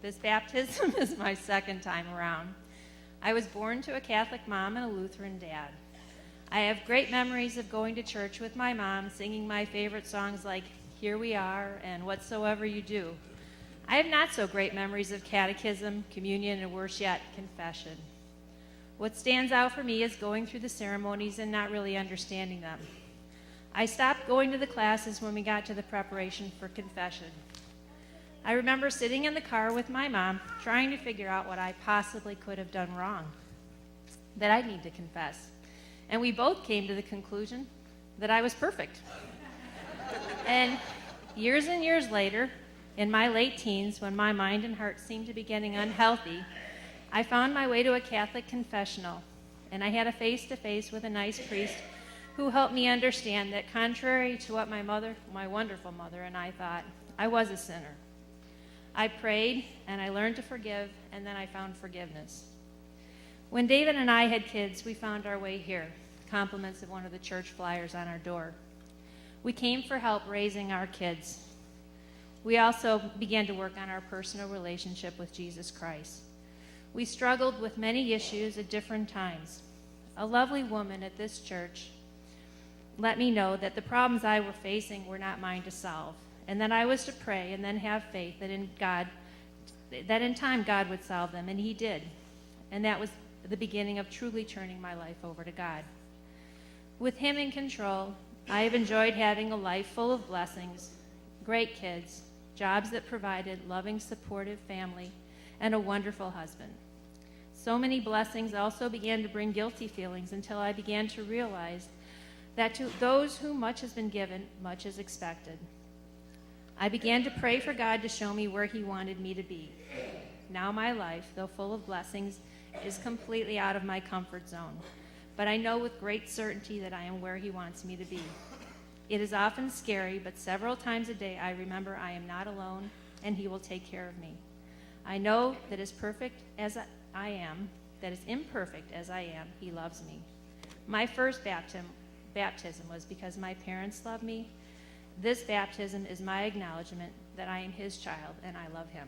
This baptism is my second time around. I was born to a Catholic mom and a Lutheran dad. I have great memories of going to church with my mom, singing my favorite songs like Here We Are and Whatsoever You Do. I have not so great memories of catechism, communion, and worse yet, confession. What stands out for me is going through the ceremonies and not really understanding them. I stopped going to the classes when we got to the preparation for confession. I remember sitting in the car with my mom, trying to figure out what I possibly could have done wrong, that I need to confess. And we both came to the conclusion that I was perfect. And years later, in my late teens, when my mind and heart seemed to be getting unhealthy, I found my way to a Catholic confessional, and I had a face-to-face with a nice priest who helped me understand that contrary to what my wonderful mother, and I thought, I was a sinner. I prayed, and I learned to forgive, and then I found forgiveness. When David and I had kids, we found our way here, compliments of one of the church flyers on our door. We came for help raising our kids. We also began to work on our personal relationship with Jesus Christ. We struggled with many issues at different times. A lovely woman at this church let me know that the problems I were facing were not mine to solve, and that I was to pray and then have faith that in time God would solve them, and he did. And that was the beginning of truly turning my life over to God. With him in control, I have enjoyed having a life full of blessings, great kids, jobs that provided loving, supportive family, and a wonderful husband. So many blessings also began to bring guilty feelings until I began to realize that to those whom much has been given, much is expected. I began to pray for God to show me where he wanted me to be. Now my life, though full of blessings, is completely out of my comfort zone, but I know with great certainty that I am where he wants me to be. It is often scary, but several times a day I remember I am not alone and he will take care of me. I know that as perfect as I am, that as imperfect as I am, he loves me. My first baptism was because my parents love me. This baptism is my acknowledgement that I am his child and I love him.